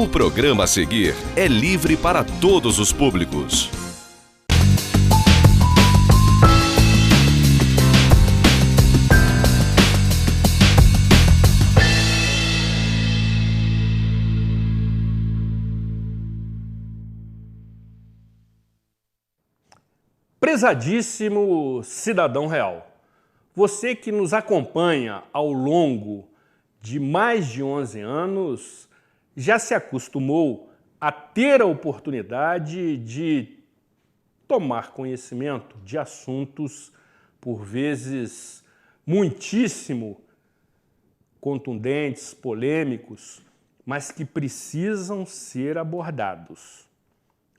O programa a seguir é livre para todos os públicos. Prezadíssimo cidadão real, você que nos acompanha ao longo de mais de 11 anos já se acostumou a ter a oportunidade de tomar conhecimento de assuntos, por vezes, muitíssimo contundentes, polêmicos, mas que precisam ser abordados,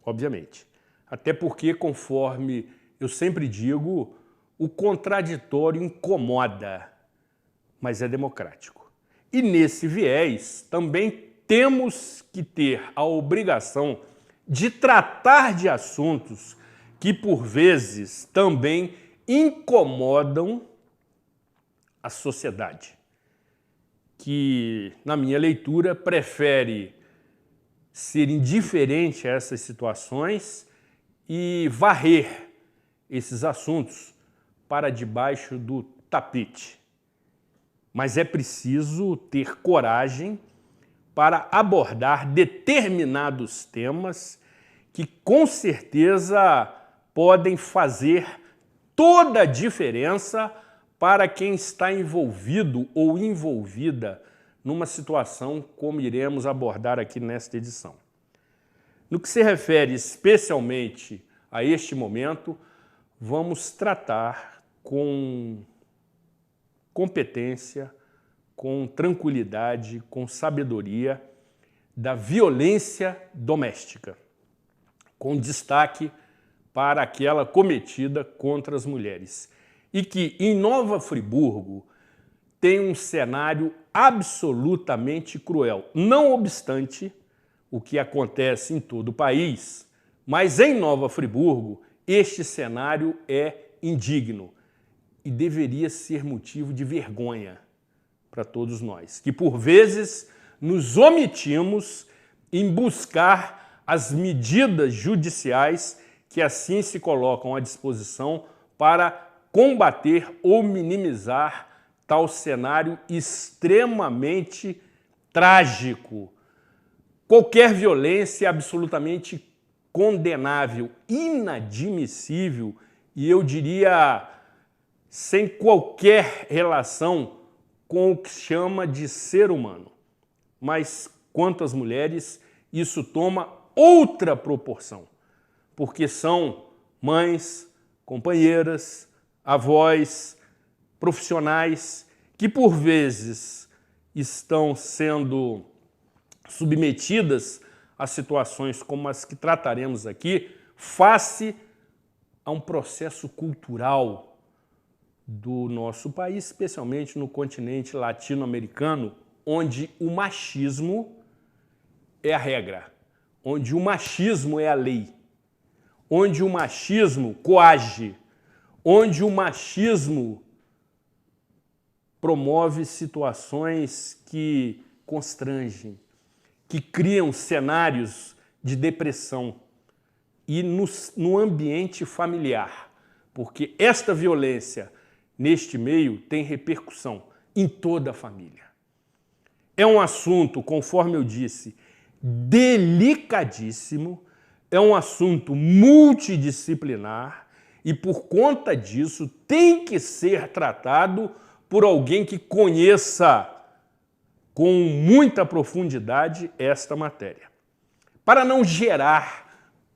obviamente. Até porque, conforme eu sempre digo, o contraditório incomoda, mas é democrático. E nesse viés também temos que ter a obrigação de tratar de assuntos que, por vezes, também incomodam a sociedade, que, na minha leitura, prefere ser indiferente a essas situações e varrer esses assuntos para debaixo do tapete. Mas é preciso ter coragem para abordar determinados temas que, com certeza, podem fazer toda a diferença para quem está envolvido ou envolvida numa situação como iremos abordar aqui nesta edição. No que se refere especialmente a este momento, vamos tratar com competência, com tranquilidade, com sabedoria, da violência doméstica, com destaque para aquela cometida contra as mulheres. E que, em Nova Friburgo, tem um cenário absolutamente cruel. Não obstante o que acontece em todo o país, mas em Nova Friburgo, este cenário é indigno e deveria ser motivo de vergonha para todos nós, que por vezes nos omitimos em buscar as medidas judiciais que assim se colocam à disposição para combater ou minimizar tal cenário extremamente trágico. Qualquer violência é absolutamente condenável, inadmissível e eu diria sem qualquer relação com o que chama de ser humano. Mas quanto às mulheres, isso toma outra proporção, porque são mães, companheiras, avós, profissionais que por vezes estão sendo submetidas a situações como as que trataremos aqui, face a um processo cultural do nosso país, especialmente no continente latino-americano, onde o machismo é a regra, onde o machismo é a lei, onde o machismo coage, onde o machismo promove situações que constrangem, que criam cenários de depressão e no ambiente familiar, porque esta violência neste meio tem repercussão em toda a família. É um assunto, conforme eu disse, delicadíssimo, é um assunto multidisciplinar e, por conta disso, tem que ser tratado por alguém que conheça com muita profundidade esta matéria. Para não gerar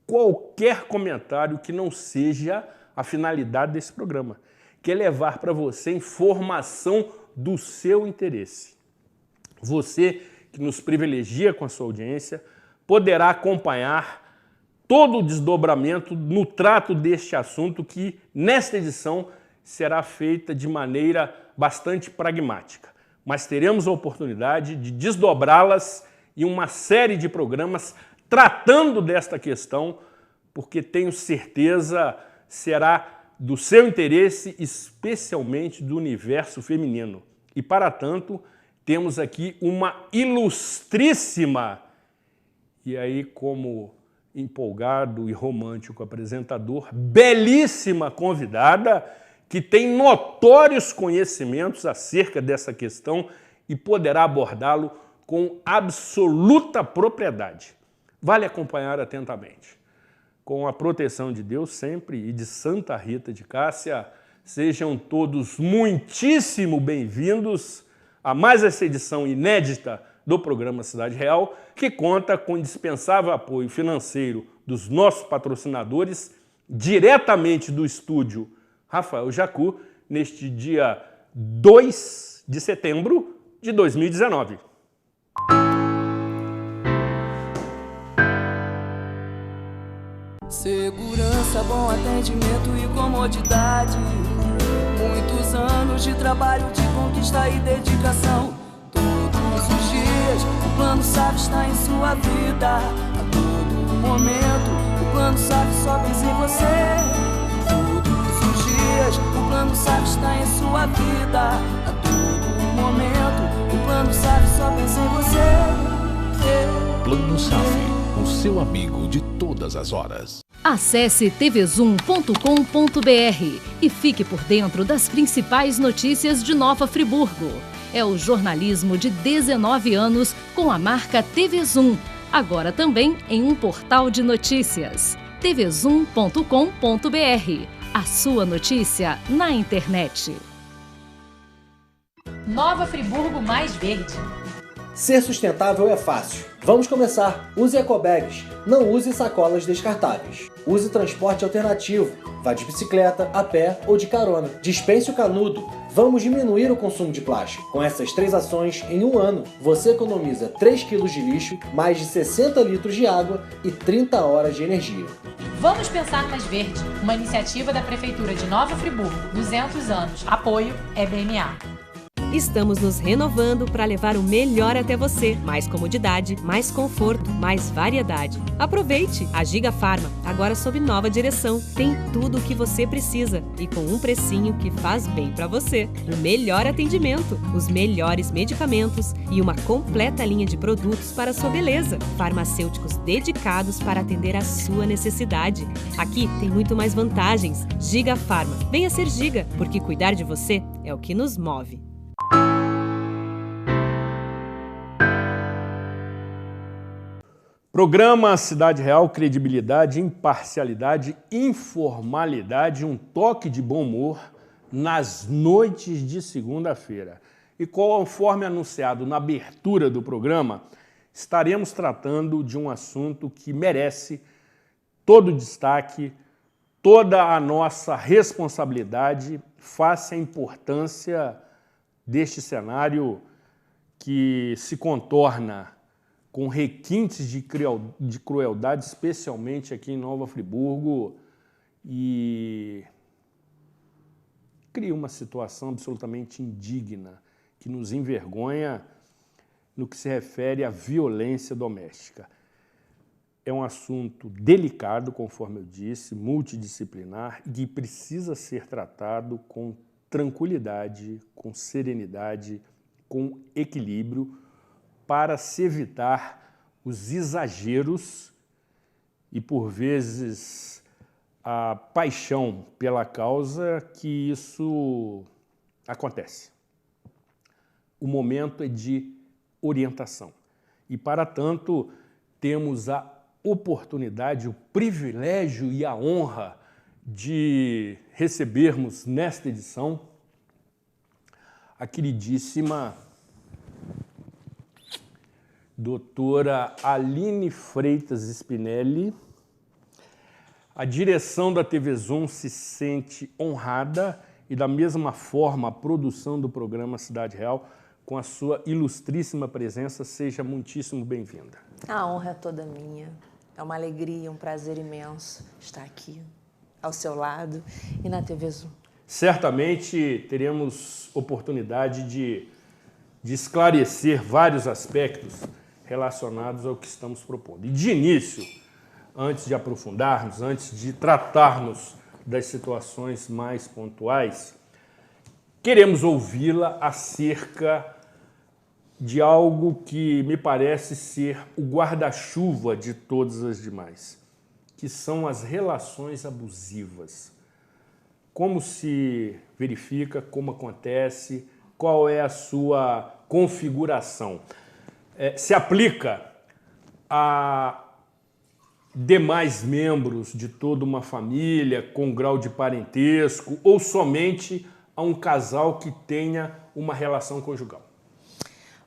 qualquer comentário que não seja a finalidade desse programa, que é levar para você informação do seu interesse. Você que nos privilegia com a sua audiência poderá acompanhar todo o desdobramento no trato deste assunto que, nesta edição, será feita de maneira bastante pragmática. Mas teremos a oportunidade de desdobrá-las em uma série de programas tratando desta questão porque tenho certeza será do seu interesse, especialmente do universo feminino. E, para tanto, temos aqui uma ilustríssima, e aí como empolgado e romântico apresentador, belíssima convidada, que tem notórios conhecimentos acerca dessa questão e poderá abordá-lo com absoluta propriedade. Vale acompanhar atentamente. Com a proteção de Deus sempre e de Santa Rita de Cássia, sejam todos muitíssimo bem-vindos a mais essa edição inédita do programa Cidade Real, que conta com indispensável apoio financeiro dos nossos patrocinadores, diretamente do estúdio Rafael Jacu, neste dia 2 de setembro de 2019. Segurança, bom atendimento e comodidade. Muitos anos de trabalho, de conquista e dedicação. Todos os dias o Plano SAF está em sua vida. A todo momento o Plano SAF só pensa em você. Todos os dias o Plano SAF está em sua vida. A todo momento o Plano SAF só pensa em você. Plano SAF, o seu amigo de todas as horas. Acesse tvzoom.com.br e fique por dentro das principais notícias de Nova Friburgo. É o jornalismo de 19 anos com a marca TV Zoom, agora também em um portal de notícias. tvzoom.com.br, a sua notícia na internet. Nova Friburgo mais verde. Ser sustentável é fácil. Vamos começar. Use ecobags. Não use sacolas descartáveis. Use transporte alternativo. Vá de bicicleta, a pé ou de carona. Dispense o canudo. Vamos diminuir o consumo de plástico. Com essas 3 ações, em um ano, você economiza 3 kg de lixo, mais de 60 litros de água e 30 horas de energia. Vamos pensar mais verde. Uma iniciativa da Prefeitura de Nova Friburgo. 200 anos. Apoio EBMA. Estamos nos renovando para levar o melhor até você. Mais comodidade, mais conforto, mais variedade. Aproveite! A Giga Farma, agora sob nova direção, tem tudo o que você precisa e com um precinho que faz bem para você. O melhor atendimento, os melhores medicamentos e uma completa linha de produtos para a sua beleza. Farmacêuticos dedicados para atender a sua necessidade. Aqui tem muito mais vantagens. Giga Farma. Venha ser Giga, porque cuidar de você é o que nos move. Programa Cidade Real, credibilidade, imparcialidade, informalidade, um toque de bom humor nas noites de segunda-feira. E conforme anunciado na abertura do programa, estaremos tratando de um assunto que merece todo o destaque, toda a nossa responsabilidade face à importância deste cenário que se contorna com requintes de crueldade, especialmente aqui em Nova Friburgo, e cria uma situação absolutamente indigna, que nos envergonha no que se refere à violência doméstica. É um assunto delicado, conforme eu disse, multidisciplinar, e que precisa ser tratado com tranquilidade, com serenidade, com equilíbrio, para se evitar os exageros e, por vezes, a paixão pela causa que isso acontece. O momento é de orientação. E, para tanto, temos a oportunidade, o privilégio e a honra de recebermos nesta edição a queridíssima doutora Aline Freitas Spinelli. A direção da TV Zoom se sente honrada e, da mesma forma, a produção do programa Cidade Real, com a sua ilustríssima presença. Seja muitíssimo bem-vinda. A honra é toda minha. É uma alegria, um prazer imenso estar aqui, ao seu lado e na TV Zoom. Certamente teremos oportunidade de esclarecer vários aspectos relacionados ao que estamos propondo. E, de início, antes de aprofundarmos, antes de tratarmos das situações mais pontuais, queremos ouvi-la acerca de algo que me parece ser o guarda-chuva de todas as demais, que são as relações abusivas. Como se verifica, como acontece, qual é a sua configuração? Se aplica a demais membros de toda uma família com grau de parentesco ou somente a um casal que tenha uma relação conjugal?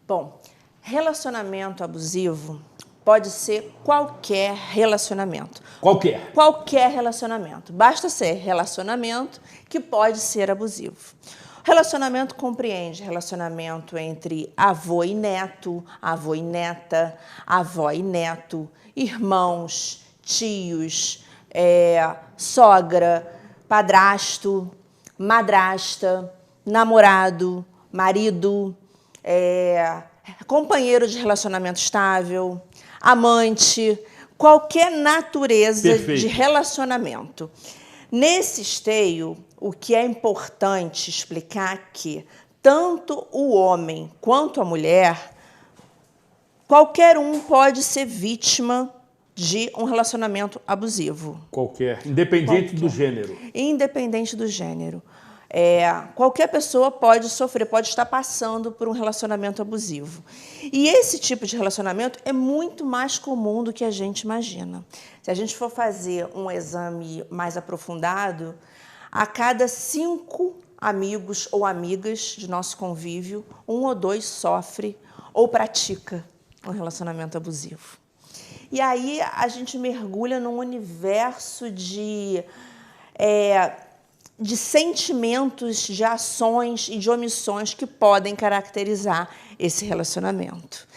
Bom, relacionamento abusivo pode ser qualquer relacionamento. Qualquer? Qualquer relacionamento. Basta ser relacionamento que pode ser abusivo. Relacionamento compreende relacionamento entre avô e neto, avô e neta, avó e neto, irmãos, tios, sogra, padrasto, madrasta, namorado, marido, companheiro de relacionamento estável, amante, qualquer natureza Perfeito. de relacionamento. Nesse esteio, o que é importante explicar é que tanto o homem quanto a mulher, qualquer um pode ser vítima de um relacionamento abusivo. Qualquer, independente do gênero. Independente do gênero. Qualquer pessoa pode sofrer, pode estar passando por um relacionamento abusivo. E esse tipo de relacionamento é muito mais comum do que a gente imagina. Se a gente for fazer um exame mais aprofundado, a cada 5 amigos ou amigas de nosso convívio, 1 ou 2 sofre ou pratica um relacionamento abusivo. E aí a gente mergulha num universo de sentimentos, de ações e de omissões que podem caracterizar esse relacionamento.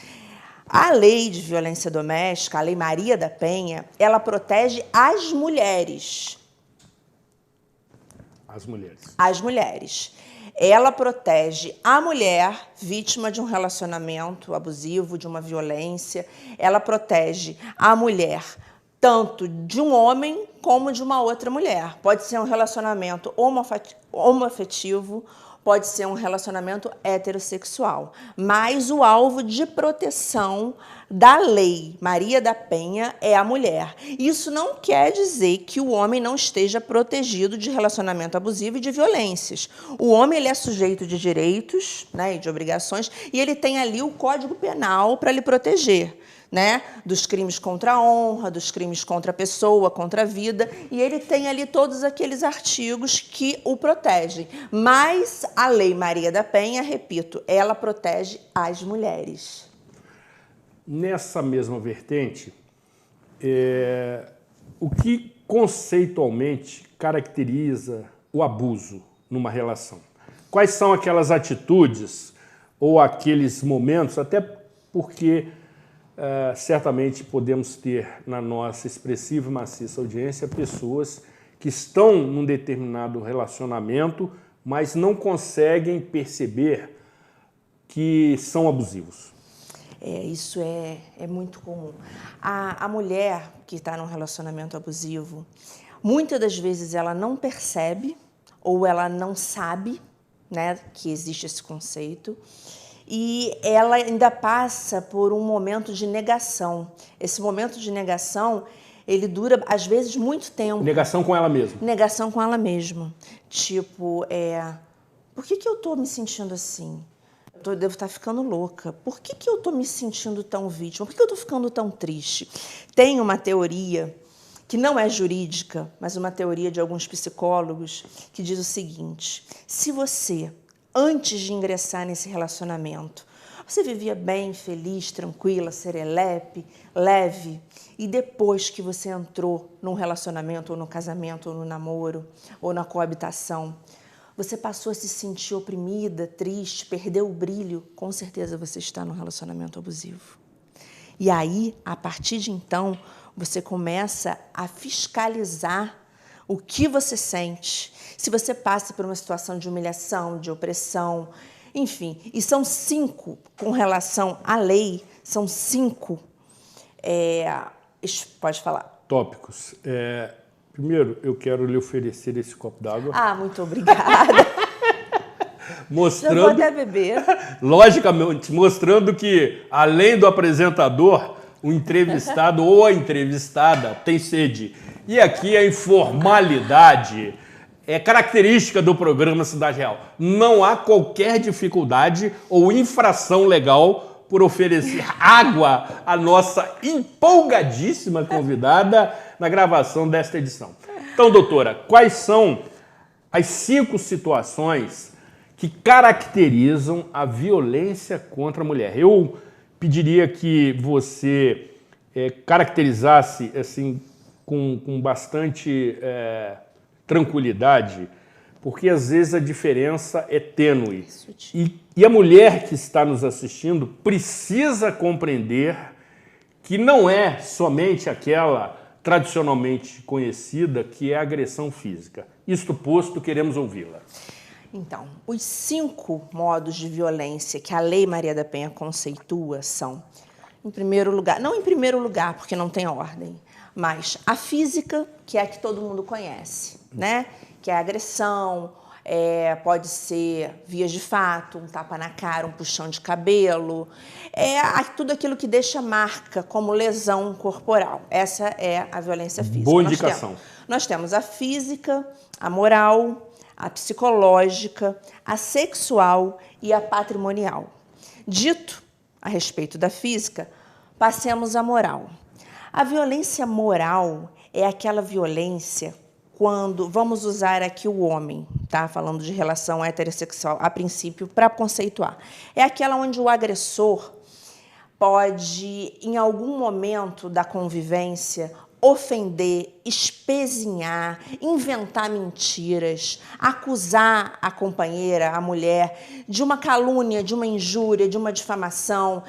A lei de violência doméstica, a Lei Maria da Penha, ela protege as mulheres. As mulheres. As mulheres. Ela protege a mulher vítima de um relacionamento abusivo, de uma violência. Ela protege a mulher tanto de um homem como de uma outra mulher. Pode ser um relacionamento homoafetivo, pode ser um relacionamento heterossexual. Mas o alvo de proteção da Lei Maria da Penha é a mulher. Isso não quer dizer que o homem não esteja protegido de relacionamento abusivo e de violências. O homem ele é sujeito de direitos, né, e de obrigações, e ele tem ali o Código Penal para lhe proteger, né, dos crimes contra a honra, dos crimes contra a pessoa, contra a vida, e ele tem ali todos aqueles artigos que o protegem. Mas a Lei Maria da Penha, repito, ela protege as mulheres. Nessa mesma vertente, o que conceitualmente caracteriza o abuso numa relação? Quais são aquelas atitudes ou aqueles momentos, até porque certamente podemos ter na nossa expressiva e maciça audiência pessoas que estão num determinado relacionamento, mas não conseguem perceber que são abusivos. Isso é muito comum. A mulher que está num relacionamento abusivo, muitas das vezes ela não percebe ou ela não sabe, né, que existe esse conceito, e ela ainda passa por um momento de negação. Esse momento de negação, ele dura, às vezes, muito tempo. Negação com ela mesma. Negação com ela mesma. Tipo, por que eu estou me sentindo assim? Eu devo estar ficando louca. Por que eu estou me sentindo tão vítima? Por que eu estou ficando tão triste? Tem uma teoria que não é jurídica, mas uma teoria de alguns psicólogos, que diz o seguinte: se você, antes de ingressar nesse relacionamento, você vivia bem, feliz, tranquila, serelepe, leve, e depois que você entrou num relacionamento, ou no casamento, ou no namoro, ou na coabitação, você passou a se sentir oprimida, triste, perdeu o brilho, com certeza você está num relacionamento abusivo. E aí, a partir de então, você começa a fiscalizar o que você sente, se você passa por uma situação de humilhação, de opressão, enfim. E são 5, com relação à lei, são 5, pode falar. tópicos. Primeiro, eu quero lhe oferecer esse copo d'água. Ah, muito obrigada. Mostrando, eu vou até beber. Logicamente, mostrando que, além do apresentador, o entrevistado ou a entrevistada tem sede. E aqui a informalidade é característica do programa Cidade Real. Não há qualquer dificuldade ou infração legal por oferecer água à nossa empolgadíssima convidada na gravação desta edição. Então, doutora, quais são as 5 situações que caracterizam a violência contra a mulher? Eu pediria que você caracterizasse assim, com bastante tranquilidade, porque às vezes a diferença é tênue. E a mulher que está nos assistindo precisa compreender que não é somente aquela tradicionalmente conhecida que é a agressão física. Isto posto, queremos ouvi-la. Então, os 5 modos de violência que a Lei Maria da Penha conceitua são, em primeiro lugar, não em primeiro lugar, porque não tem ordem, mas a física, que é a que todo mundo conhece, né? Que é a agressão, pode ser vias de fato, um tapa na cara, um puxão de cabelo, tudo aquilo que deixa marca como lesão corporal. Essa é a violência física. Boa indicação. Nós temos a física, a moral, a psicológica, a sexual e a patrimonial. Dito a respeito da física, passemos à moral. A violência moral é aquela violência quando, vamos usar aqui o homem, tá? Falando de relação heterossexual, a princípio, para conceituar. É aquela onde o agressor pode, em algum momento da convivência, ofender, espezinhar, inventar mentiras, acusar a companheira, a mulher, de uma calúnia, de uma injúria, de uma difamação,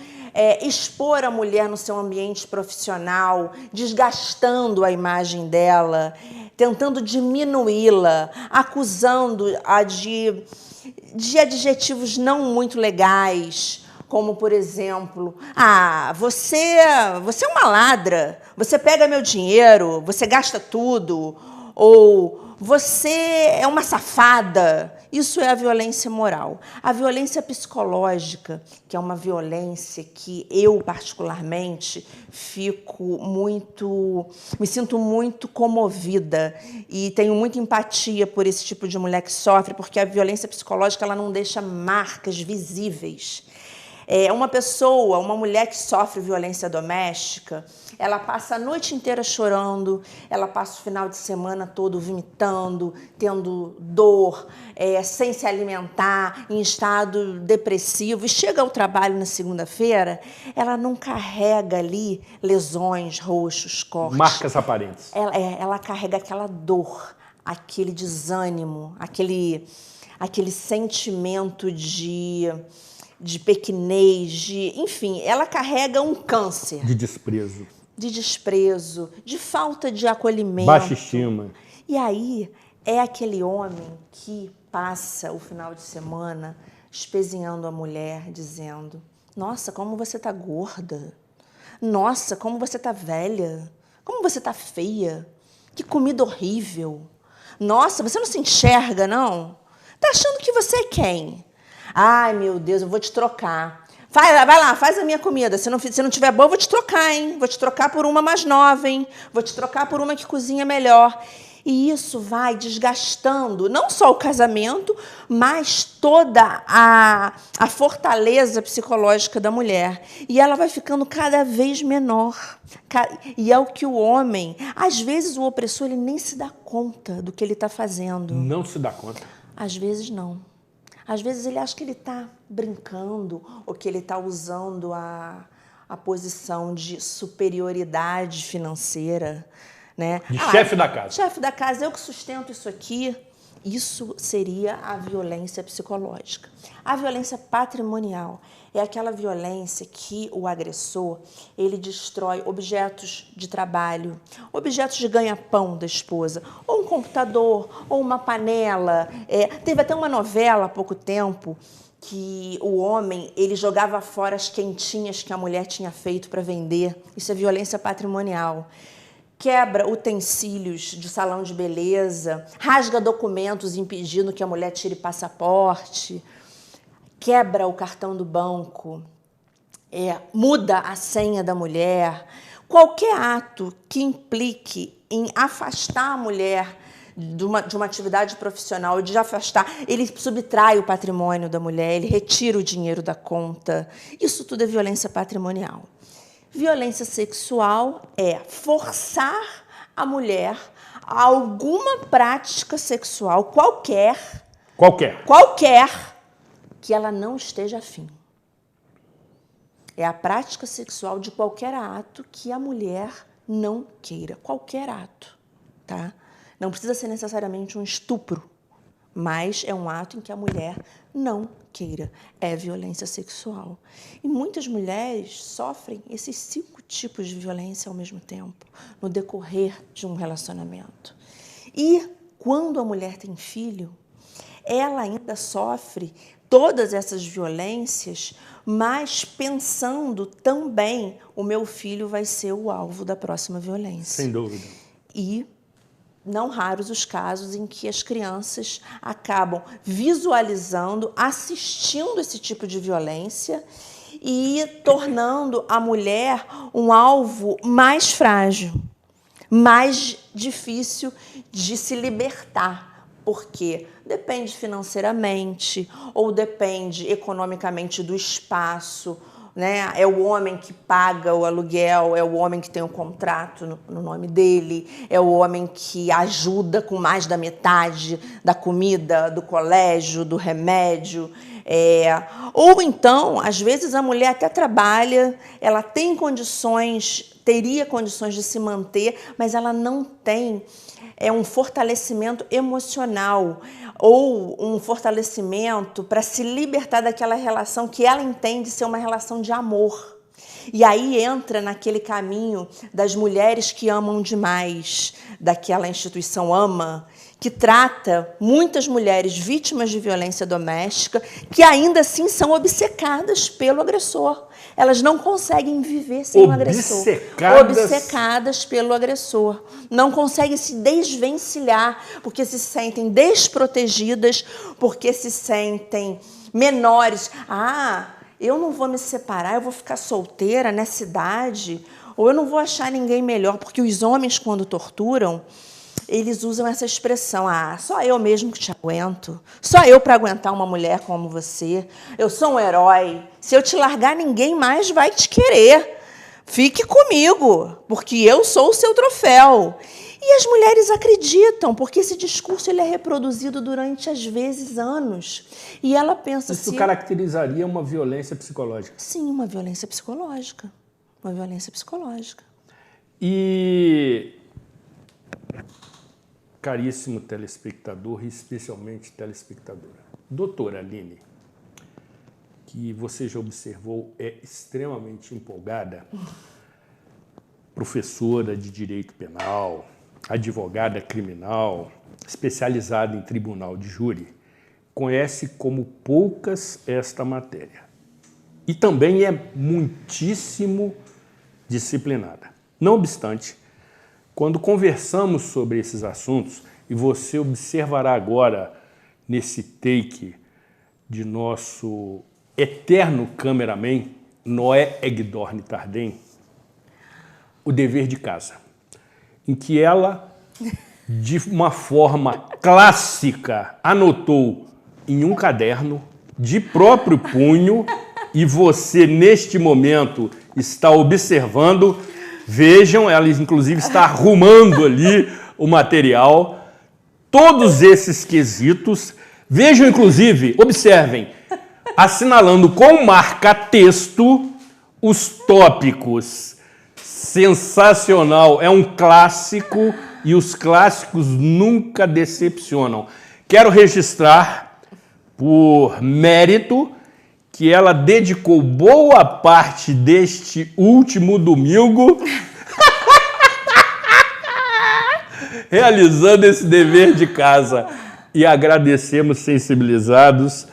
expor a mulher no seu ambiente profissional, desgastando a imagem dela, tentando diminuí-la, acusando-a de adjetivos não muito legais, como, por exemplo, você é uma ladra, você pega meu dinheiro, você gasta tudo, ou você é uma safada. Isso é a violência moral. A violência psicológica, que é uma violência que eu, particularmente, me sinto muito comovida e tenho muita empatia por esse tipo de mulher que sofre, porque a violência psicológica ela não deixa marcas visíveis. Uma mulher que sofre violência doméstica, ela passa a noite inteira chorando, ela passa o final de semana todo vomitando, tendo dor, sem se alimentar, em estado depressivo, e chega ao trabalho na segunda-feira, ela não carrega ali lesões, roxos, cortes. Marcas aparentes. Ela carrega aquela dor, aquele desânimo, aquele sentimento de pequenez, enfim, ela carrega um câncer. De desprezo. De falta de acolhimento. Baixa estima. E aí é aquele homem que passa o final de semana espezinhando a mulher, dizendo: nossa, como você tá gorda. Nossa, como você tá velha. Como você tá feia. Que comida horrível. Nossa, você não se enxerga, não? Tá achando que você é quem? Ai, meu Deus, eu vou te trocar. Vai lá, faz a minha comida. Se não tiver boa, eu vou te trocar, hein? Vou te trocar por uma mais nova, hein? Vou te trocar por uma que cozinha melhor. E isso vai desgastando não só o casamento, mas toda a fortaleza psicológica da mulher. E ela vai ficando cada vez menor. E é o que o homem... Às vezes o opressor ele nem se dá conta do que ele está fazendo. Não se dá conta? Às vezes não. Às vezes ele acha que ele está brincando ou que ele está usando a posição de superioridade financeira, né? De chefe da casa. Chefe da casa, eu que sustento isso aqui. Isso seria a violência psicológica. A violência patrimonial é aquela violência que o agressor ele destrói objetos de trabalho, objetos de ganha-pão da esposa, ou um computador, ou uma panela. Teve até uma novela há pouco tempo que o homem ele jogava fora as quentinhas que a mulher tinha feito para vender. Isso é violência patrimonial. quebra utensílios de salão de beleza, rasga documentos impedindo que a mulher tire passaporte, quebra o cartão do banco, muda a senha da mulher. Qualquer ato que implique em afastar a mulher de uma atividade profissional, de afastar, ele subtrai o patrimônio da mulher, ele retira o dinheiro da conta. Isso tudo é violência patrimonial. Violência sexual é forçar a mulher a alguma prática sexual, qualquer, que ela não esteja afim. É a prática sexual de qualquer ato que a mulher não queira. Qualquer ato, tá? Não precisa ser necessariamente um estupro, mas é um ato em que a mulher não queira. É violência sexual. E muitas mulheres sofrem esses 5 tipos de violência ao mesmo tempo, no decorrer de um relacionamento. E quando a mulher tem filho, ela ainda sofre todas essas violências, mas pensando também, o meu filho vai ser o alvo da próxima violência. Sem dúvida. E não raros os casos em que as crianças acabam visualizando, assistindo esse tipo de violência e tornando a mulher um alvo mais frágil, mais difícil de se libertar. Porque depende financeiramente ou depende economicamente do espaço, né? É o homem que paga o aluguel, é o homem que tem o contrato no nome dele, é o homem que ajuda com mais da metade da comida, do colégio, do remédio. Ou então, às vezes, a mulher até trabalha, ela tem condições, teria condições de se manter, mas ela não tem um fortalecimento emocional ou um fortalecimento para se libertar daquela relação que ela entende ser uma relação de amor. E aí entra naquele caminho das mulheres que amam demais, daquela instituição AMA, que trata muitas mulheres vítimas de violência doméstica que ainda assim são obcecadas pelo agressor. Elas não conseguem viver sem o agressor. Obcecadas pelo agressor. Não conseguem se desvencilhar, porque se sentem desprotegidas, porque se sentem menores. Eu não vou me separar, eu vou ficar solteira nessa idade, ou eu não vou achar ninguém melhor, porque os homens, quando torturam, eles usam essa expressão, só eu mesmo que te aguento, só eu para aguentar uma mulher como você, eu sou um herói, se eu te largar ninguém mais vai te querer, fique comigo, porque eu sou o seu troféu. E as mulheres acreditam, porque esse discurso ele é reproduzido durante, às vezes, anos. E ela pensa... Isso caracterizaria uma violência psicológica? Sim, uma violência psicológica. Uma violência psicológica. E, caríssimo telespectador, e especialmente telespectadora, doutora Aline, que você já observou, é extremamente empolgada, professora de direito penal, advogada criminal, especializada em tribunal de júri, conhece como poucas esta matéria. E também é muitíssimo disciplinada. Não obstante, quando conversamos sobre esses assuntos, e você observará agora nesse take de nosso eterno cameraman, Noé Egdorn Tardem, o dever de casa, em que ela, de uma forma clássica, anotou em um caderno, de próprio punho, e você, neste momento, está observando. Vejam, ela inclusive está arrumando ali o material, todos esses quesitos. Vejam, inclusive, observem, assinalando com marca-texto os tópicos. Sensacional, é um clássico e os clássicos nunca decepcionam. Quero registrar, por mérito, que ela dedicou boa parte deste último domingo realizando esse dever de casa. E agradecemos, sensibilizados,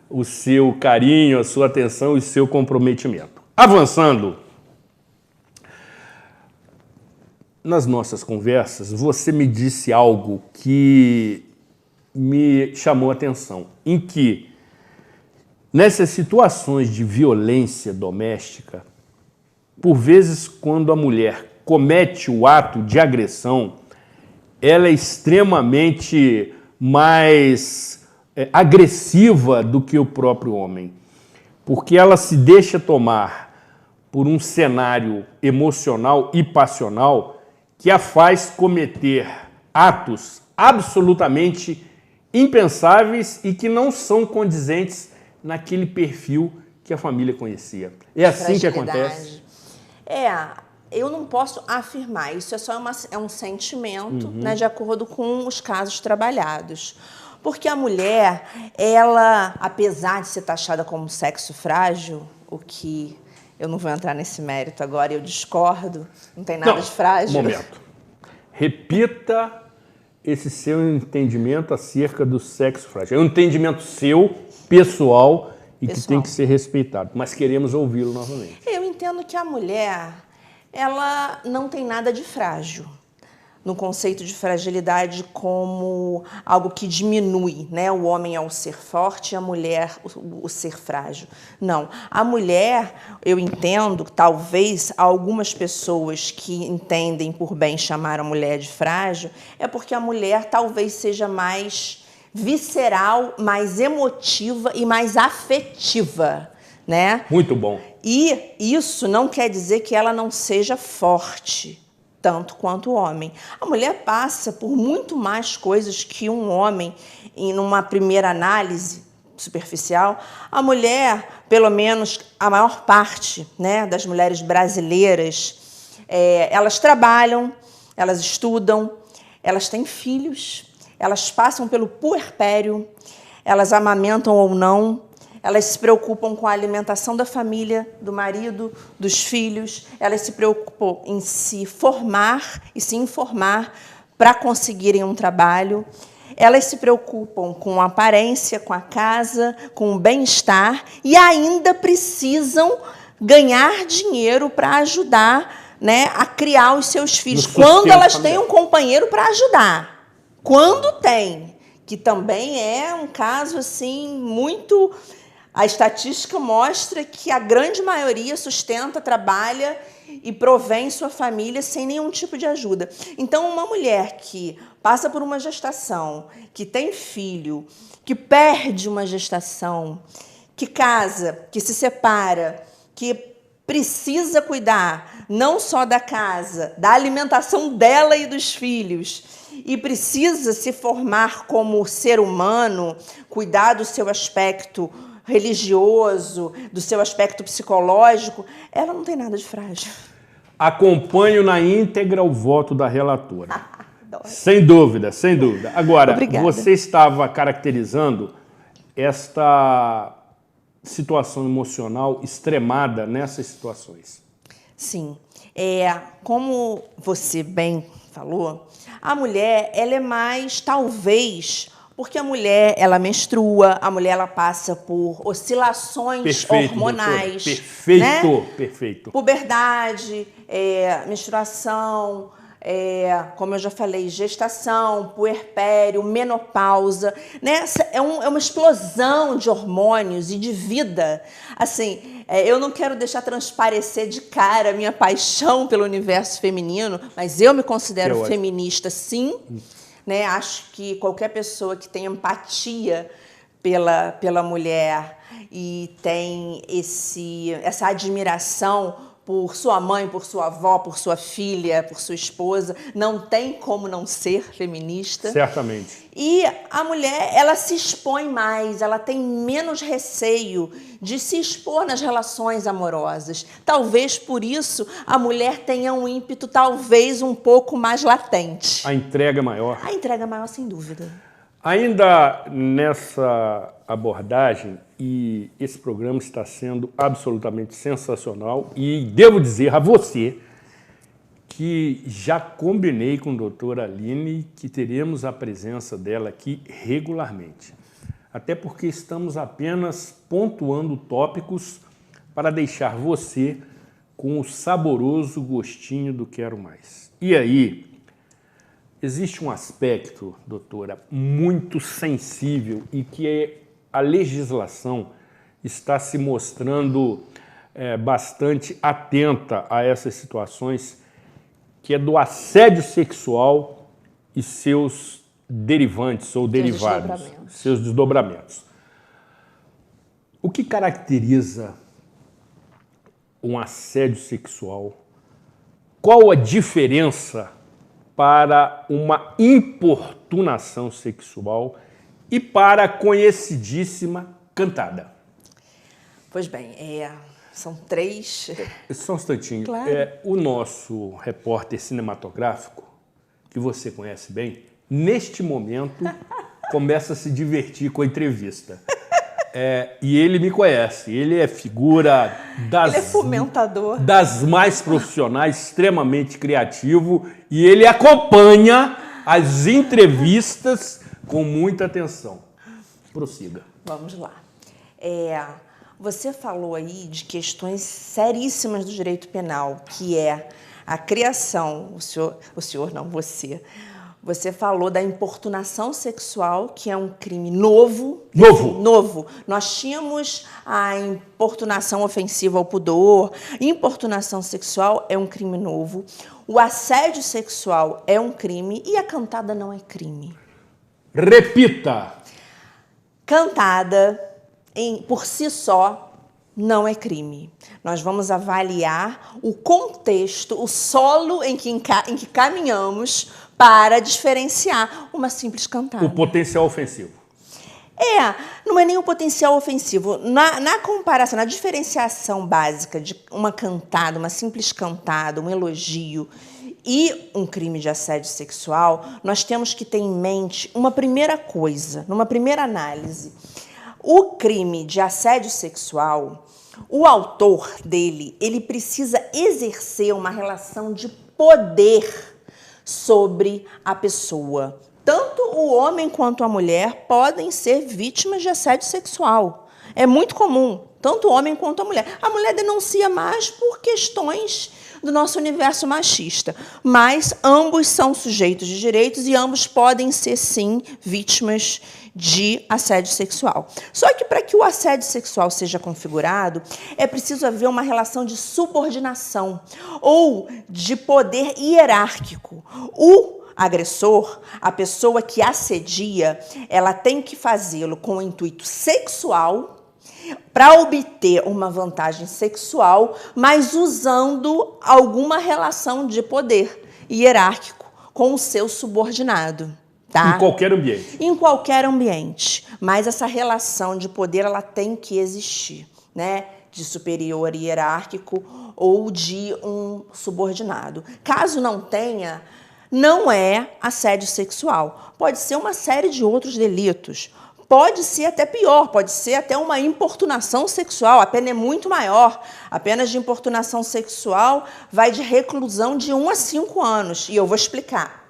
o seu carinho, a sua atenção e o seu comprometimento. Avançando. nas nossas conversas, você me disse algo que me chamou a atenção, em que, nessas situações de violência doméstica, por vezes, quando a mulher comete o ato de agressão, ela é extremamente mais agressiva do que o próprio homem, porque ela se deixa tomar por um cenário emocional e passional que a faz cometer atos absolutamente impensáveis e que não são condizentes naquele perfil que a família conhecia. É assim que acontece? Eu não posso afirmar, isso é um sentimento, né, de acordo com os casos trabalhados. Porque a mulher, ela, apesar de ser taxada como sexo frágil, o que eu não vou entrar nesse mérito agora, eu discordo, não tem nada de frágil. Momento. Repita esse seu entendimento acerca do sexo frágil. É um entendimento seu, pessoal, e que tem que ser respeitado. Mas queremos ouvi-lo novamente. Eu entendo que a mulher, ela não tem nada de frágil, no conceito de fragilidade como algo que diminui, né? O homem é o ser forte e a mulher o ser frágil. Não. A mulher, eu entendo, talvez algumas pessoas que entendem por bem chamar a mulher de frágil, é porque a mulher talvez seja mais visceral, mais emotiva e mais afetiva, né? Muito bom. E isso não quer dizer que ela não seja forte, tanto quanto o homem. A mulher passa por muito mais coisas que um homem, em uma primeira análise superficial. A mulher, pelo menos a maior parte, né, das mulheres brasileiras, elas trabalham, elas estudam, elas têm filhos, elas passam pelo puerpério, elas amamentam ou não, elas se preocupam com a alimentação da família, do marido, dos filhos. Elas se preocupam em se formar e se informar para conseguirem um trabalho. Elas se preocupam com a aparência, com a casa, com o bem-estar e ainda precisam ganhar dinheiro para ajudar, né, a criar os seus filhos. Quando elas têm um companheiro para ajudar. Quando tem, que também é um caso assim muito... A estatística mostra que a grande maioria sustenta, trabalha e provém sua família sem nenhum tipo de ajuda. Então, uma mulher que passa por uma gestação, que tem filho, que perde uma gestação, que casa, que se separa, que precisa cuidar não só da casa, da alimentação dela e dos filhos, e precisa se formar como ser humano, cuidar do seu aspecto religioso, do seu aspecto psicológico, ela não tem nada de frágil. Acompanho na íntegra o voto da relatora. Sem dúvida, sem dúvida. Agora, Obrigada. Você estava caracterizando esta situação emocional extremada nessas situações. Sim. Como você bem falou, a mulher, ela é mais, talvez... Porque a mulher, ela menstrua, a mulher, ela passa por oscilações hormonais. Doutora. Perfeito, né? Perfeito. Puberdade, menstruação, como eu já falei, gestação, puerpério, menopausa. Né? É uma explosão de hormônios e de vida. Assim, eu não quero deixar transparecer de cara a minha paixão pelo universo feminino, mas eu me considero feminista, sim. Né? Acho que qualquer pessoa que tem empatia pela mulher e tem essa admiração por sua mãe, por sua avó, por sua filha, por sua esposa, não tem como não ser feminista. Certamente. E a mulher, ela se expõe mais, ela tem menos receio de se expor nas relações amorosas. Talvez por isso a mulher tenha um ímpeto talvez um pouco mais latente. A entrega maior. A entrega maior, sem dúvida. Ainda nessa abordagem, e esse programa está sendo absolutamente sensacional, e devo dizer a você que já combinei com a doutora Aline que teremos a presença dela aqui regularmente. Até porque estamos apenas pontuando tópicos para deixar você com o saboroso gostinho do quero mais. E aí, existe um aspecto, doutora, muito sensível e que a legislação está se mostrando bastante atenta a essas situações, que é do assédio sexual e seus derivantes ou derivados, seus desdobramentos. O que caracteriza um assédio sexual? Qual a diferença para uma importunação sexual e para a conhecidíssima cantada? Pois bem, são três... Só um instantinho. Claro. O nosso repórter cinematográfico, que você conhece bem, neste momento começa a se divertir com a entrevista. E ele me conhece, ele é figura ele é fomentador. das mais profissionais, extremamente criativo, e ele acompanha as entrevistas com muita atenção. Prossiga. Vamos lá. Você falou aí de questões seríssimas do direito penal, que é a criação, você falou da importunação sexual, que é um crime novo. Novo. Nós tínhamos a importunação ofensiva ao pudor, importunação sexual é um crime novo, o assédio sexual é um crime e a cantada não é crime. Repita! Cantada, por si só, não é crime. Nós vamos avaliar o contexto, o solo em que caminhamos para diferenciar uma simples cantada. O potencial ofensivo. Não é nem o potencial ofensivo. Na comparação, na diferenciação básica de uma cantada, uma simples cantada, um elogio e um crime de assédio sexual, nós temos que ter em mente uma primeira coisa, numa primeira análise. O crime de assédio sexual, o autor dele, ele precisa exercer uma relação de poder sobre a pessoa. Tanto o homem quanto a mulher podem ser vítimas de assédio sexual. É muito comum, tanto o homem quanto a mulher. A mulher denuncia mais por questões do nosso universo machista, mas ambos são sujeitos de direitos e ambos podem ser, sim, vítimas de assédio sexual. Só que para que o assédio sexual seja configurado, é preciso haver uma relação de subordinação ou de poder hierárquico. O agressor, a pessoa que assedia, ela tem que fazê-lo com o intuito sexual para obter uma vantagem sexual, mas usando alguma relação de poder hierárquico com o seu subordinado. Tá? Em qualquer ambiente. Em qualquer ambiente. Mas essa relação de poder ela tem que existir, né? De superior hierárquico ou de um subordinado. Caso não tenha, não é assédio sexual. Pode ser uma série de outros delitos. Pode ser até pior, pode ser até uma importunação sexual. A pena é muito maior. A pena de importunação sexual vai de reclusão de 1 a 5 anos. E eu vou explicar.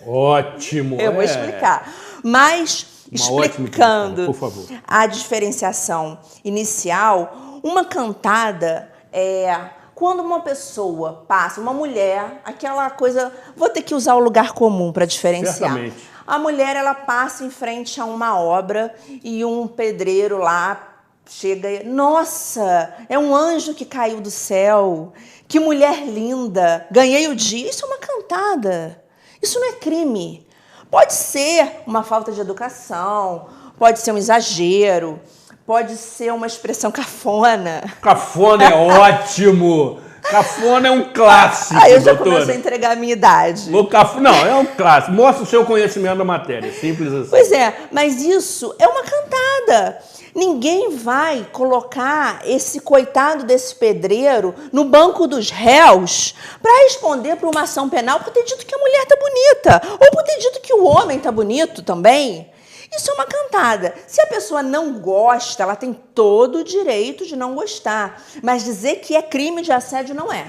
Ótimo! Eu vou explicar. Mas, explicando por favor, a diferenciação inicial, uma cantada é quando uma pessoa passa, uma mulher, aquela coisa... Vou ter que usar o lugar comum para diferenciar. Certamente. A mulher, ela passa em frente a uma obra e um pedreiro lá chega e... Nossa, é um anjo que caiu do céu. Que mulher linda. Ganhei o dia. Isso é uma cantada. Isso não é crime. Pode ser uma falta de educação, pode ser um exagero, pode ser uma expressão cafona. Cafona é ótimo! Cafona é um clássico, eu já doutora. começo a entregar a minha idade. Não, é um clássico. Mostra o seu conhecimento da matéria. Simples assim. Pois é, mas isso é uma cantada. Ninguém vai colocar esse coitado desse pedreiro no banco dos réus para responder por uma ação penal por ter dito que a mulher está bonita ou por ter dito que o homem está bonito também. Isso é uma cantada. Se a pessoa não gosta, ela tem todo o direito de não gostar. Mas dizer que é crime de assédio não é.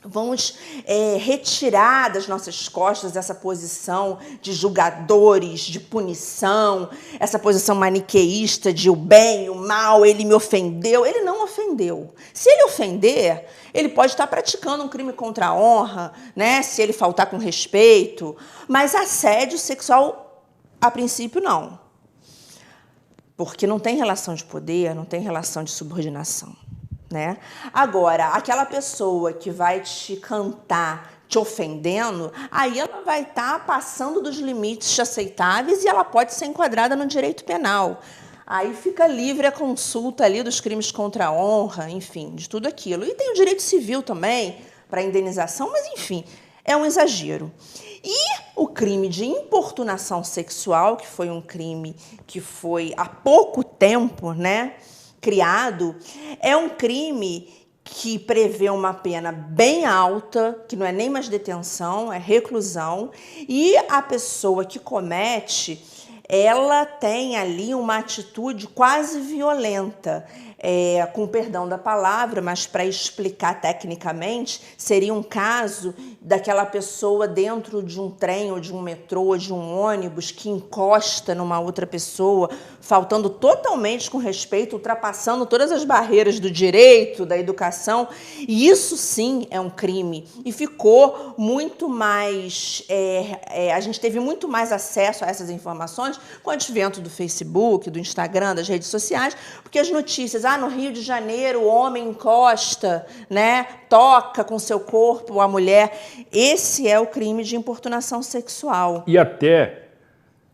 Vamos retirar das nossas costas essa posição de julgadores, de punição, essa posição maniqueísta de o bem, o mal, ele me ofendeu. Ele não ofendeu. Se ele ofender, ele pode estar praticando um crime contra a honra, né? Se ele faltar com respeito, mas assédio sexual, a princípio, não. Porque não tem relação de poder, não tem relação de subordinação. Né? Agora, aquela pessoa que vai te cantar te ofendendo, aí ela vai estar passando dos limites aceitáveis e ela pode ser enquadrada no direito penal. Aí fica livre a consulta ali dos crimes contra a honra, enfim, de tudo aquilo. E tem o direito civil também para indenização, mas enfim, é um exagero. E o crime de importunação sexual, que foi um crime que foi há pouco tempo, né, criado, é um crime que prevê uma pena bem alta, que não é nem mais detenção, é reclusão, e a pessoa que comete, ela tem ali uma atitude quase violenta, com perdão da palavra, mas para explicar tecnicamente, seria um caso daquela pessoa dentro de um trem ou de um metrô ou de um ônibus que encosta numa outra pessoa, faltando totalmente com respeito, ultrapassando todas as barreiras do direito, da educação, e isso sim é um crime. E ficou muito mais... a gente teve muito mais acesso a essas informações com o advento do Facebook, do Instagram, das redes sociais, porque as notícias, no Rio de Janeiro o homem encosta, né, toca com seu corpo a mulher. Esse é o crime de importunação sexual. E até,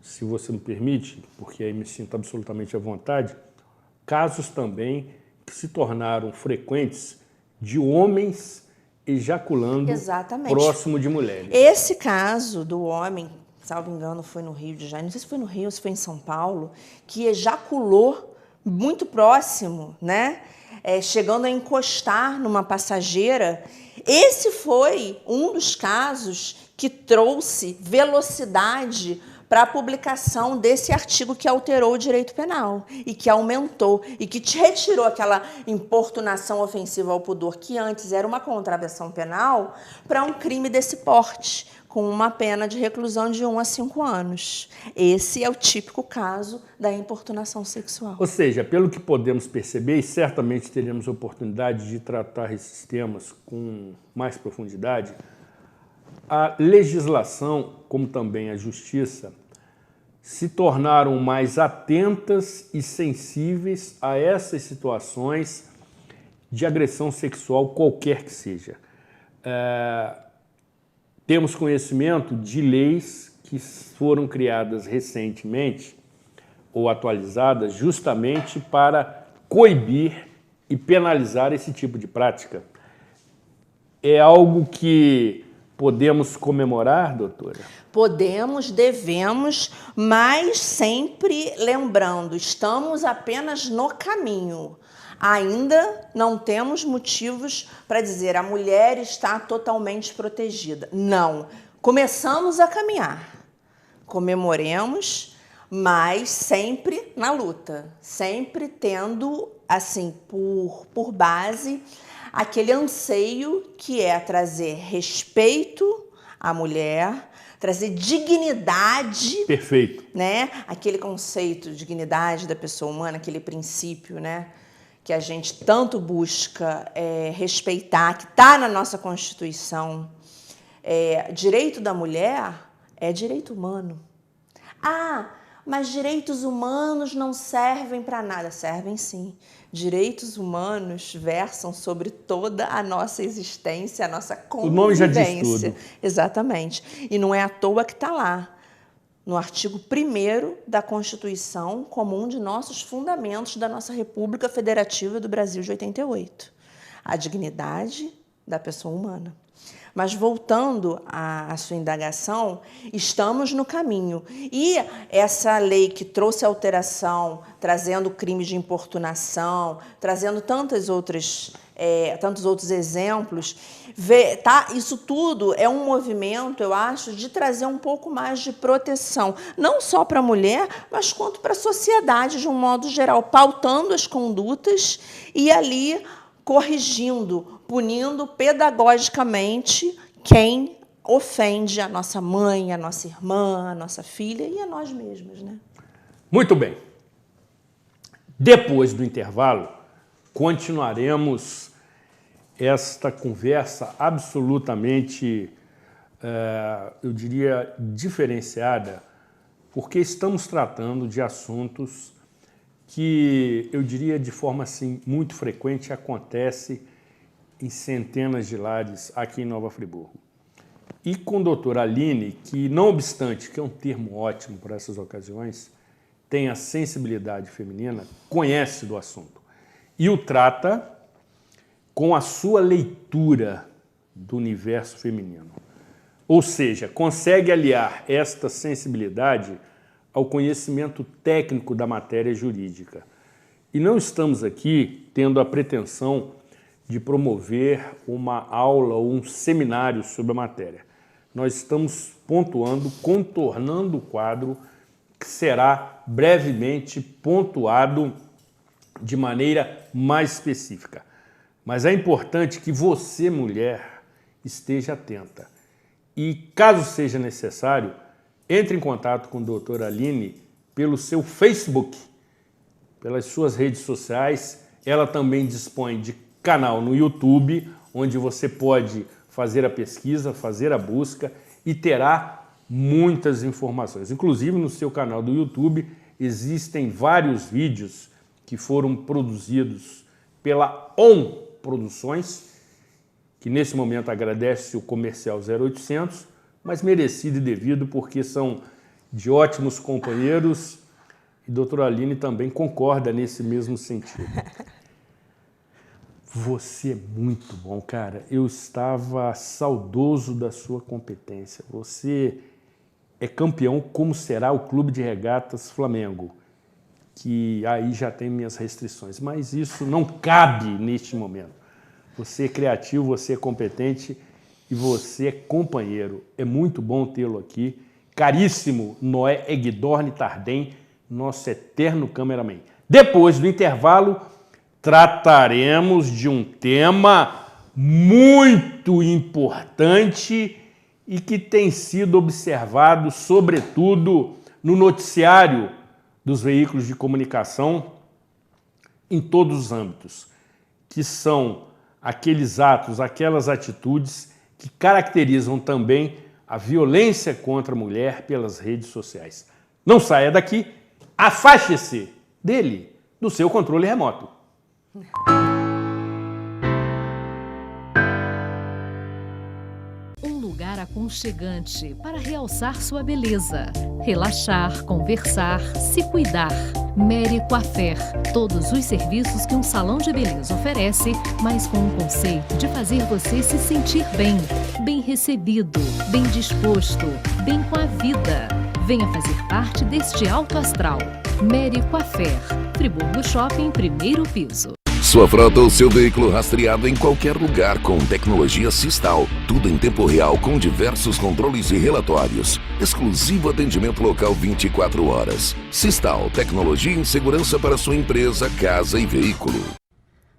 se você me permite, porque aí me sinto absolutamente à vontade, casos também que se tornaram frequentes de homens ejaculando próximo de mulheres. Esse caso do homem, salvo engano, foi no Rio de Janeiro, não sei se foi no Rio ou se foi em São Paulo, que ejaculou muito próximo, né? Chegando a encostar numa passageira. Esse foi um dos casos que trouxe velocidade para a publicação desse artigo que alterou o direito penal e que aumentou e que te retirou aquela importunação ofensiva ao pudor que antes era uma contravenção penal para um crime desse porte, com uma pena de reclusão de 1 a 5 anos. Esse é o típico caso da importunação sexual. Ou seja, pelo que podemos perceber, e certamente teremos oportunidade de tratar esses temas com mais profundidade, a legislação, como também a justiça, se tornaram mais atentas e sensíveis a essas situações de agressão sexual, qualquer que seja. Temos conhecimento de leis que foram criadas recentemente ou atualizadas justamente para coibir e penalizar esse tipo de prática. É algo que podemos comemorar, doutora? Podemos, devemos, mas sempre lembrando, estamos apenas no caminho. Ainda não temos motivos para dizer a mulher está totalmente protegida. Não. Começamos a caminhar. Comemoremos, mas sempre na luta. Sempre tendo, assim, por base, aquele anseio que é trazer respeito à mulher, trazer dignidade. Perfeito. Né? Aquele conceito de dignidade da pessoa humana, aquele princípio, né, que a gente tanto busca respeitar, que está na nossa Constituição. Direito da mulher é direito humano. Mas direitos humanos não servem para nada. Servem sim. Direitos humanos versam sobre toda a nossa existência, a nossa convivência. O nome já diz tudo. Exatamente. E não é à toa que está lá, no artigo 1º da Constituição, como um de nossos fundamentos da nossa República Federativa do Brasil de 88. A dignidade da pessoa humana. Mas voltando à sua indagação, estamos no caminho. E essa lei que trouxe alteração, trazendo crime de importunação, trazendo tantos outros exemplos, isso tudo é um movimento, eu acho, de trazer um pouco mais de proteção, não só para a mulher, mas quanto para a sociedade de um modo geral, pautando as condutas e ali corrigindo, punindo pedagogicamente quem ofende a nossa mãe, a nossa irmã, a nossa filha e a nós mesmos, né? Muito bem. Depois do intervalo, continuaremos esta conversa absolutamente, eu diria, diferenciada, porque estamos tratando de assuntos que, eu diria de forma assim, muito frequente, acontece em centenas de lares aqui em Nova Friburgo. E com a doutora Aline, que não obstante, que é um termo ótimo para essas ocasiões, tem a sensibilidade feminina, conhece do assunto e o trata com a sua leitura do universo feminino. Ou seja, consegue aliar esta sensibilidade ao conhecimento técnico da matéria jurídica. E não estamos aqui tendo a pretensão de promover uma aula ou um seminário sobre a matéria. Nós estamos pontuando, contornando o quadro que será brevemente pontuado de maneira mais específica. Mas é importante que você, mulher, esteja atenta. E, caso seja necessário, entre em contato com a doutora Aline pelo seu Facebook, pelas suas redes sociais. Ela também dispõe de canal no YouTube, onde você pode fazer a pesquisa, fazer a busca e terá muitas informações. Inclusive, no seu canal do YouTube existem vários vídeos que foram produzidos pela ON Produções, que nesse momento agradece o comercial 0800, mas merecido e devido porque são de ótimos companheiros e a doutora Aline também concorda nesse mesmo sentido. Você é muito bom, cara. Eu estava saudoso da sua competência. Você é campeão, como será o Clube de Regatas Flamengo, que aí já tem minhas restrições, mas isso não cabe neste momento. Você é criativo, você é competente e você é companheiro. É muito bom tê-lo aqui. Caríssimo Noé Egdorne Tardem, nosso eterno cameraman. Depois do intervalo, trataremos de um tema muito importante e que tem sido observado, sobretudo, no noticiário dos veículos de comunicação em todos os âmbitos, que são aqueles atos, aquelas atitudes que caracterizam também a violência contra a mulher pelas redes sociais. Não saia daqui, afaste-se dele, do seu controle remoto. Um lugar aconchegante para realçar sua beleza, relaxar, conversar, se cuidar. Mary Coiffeur, todos os serviços que um salão de beleza oferece, mas com o conceito de fazer você se sentir bem, bem recebido, bem disposto, bem com a vida. Venha fazer parte deste alto astral. Mary Coiffeur, Friburgo Shopping, primeiro piso. Sua frota ou seu veículo rastreado em qualquer lugar com tecnologia Sistal. Tudo em tempo real com diversos controles e relatórios. Exclusivo atendimento local 24 horas. Sistal, tecnologia em segurança para sua empresa, casa e veículo.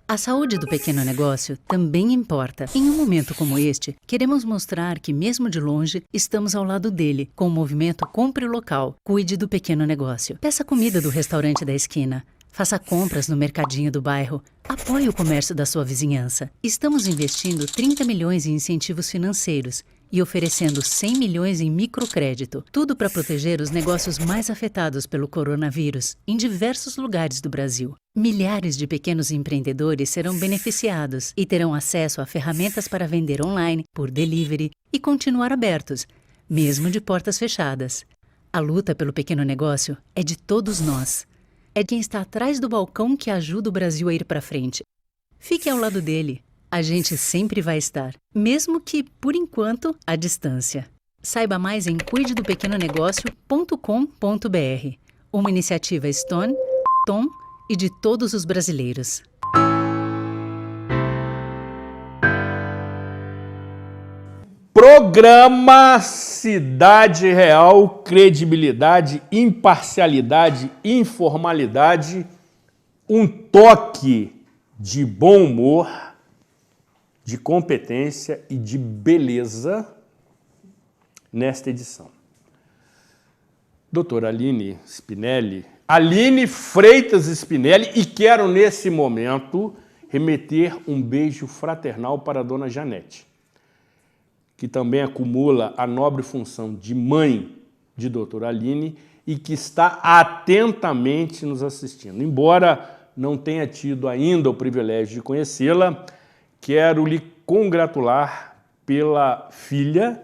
A saúde do pequeno negócio também importa. Em um momento como este, queremos mostrar que, mesmo de longe, estamos ao lado dele, com o movimento Compre Local. Cuide do pequeno negócio. Peça comida do restaurante da esquina. Faça compras no mercadinho do bairro. Apoie o comércio da sua vizinhança. Estamos investindo 30 milhões em incentivos financeiros e oferecendo 100 milhões em microcrédito. Tudo para proteger os negócios mais afetados pelo coronavírus em diversos lugares do Brasil. Milhares de pequenos empreendedores serão beneficiados e terão acesso a ferramentas para vender online, por delivery e continuar abertos, mesmo de portas fechadas. A luta pelo pequeno negócio é de todos nós. É quem está atrás do balcão que ajuda o Brasil a ir para frente. Fique ao lado dele. A gente sempre vai estar, mesmo que, por enquanto, à distância. Saiba mais em cuidedopequenonegócio.com.br, uma iniciativa Stone, Tom e de todos os brasileiros. Programa Cidade Real, credibilidade, imparcialidade, informalidade, um toque de bom humor de competência e de beleza nesta edição. Doutora Aline Spinelli, Aline Freitas Spinelli, e quero nesse momento remeter um beijo fraternal para a dona Janete, que também acumula a nobre função de mãe de doutora Aline e que está atentamente nos assistindo. Embora não tenha tido ainda o privilégio de conhecê-la, quero lhe congratular pela filha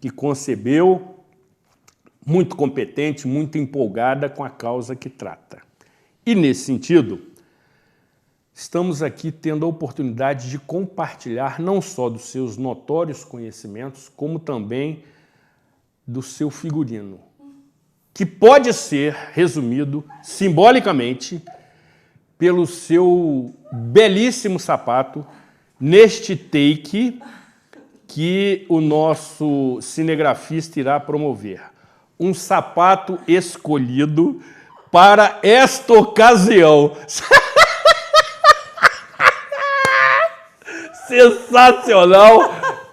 que concebeu, muito competente, muito empolgada com a causa que trata. E, nesse sentido, estamos aqui tendo a oportunidade de compartilhar não só dos seus notórios conhecimentos, como também do seu figurino, que pode ser resumido simbolicamente pelo seu belíssimo sapato neste take que o nosso cinegrafista irá promover. Um sapato escolhido para esta ocasião. Sensacional!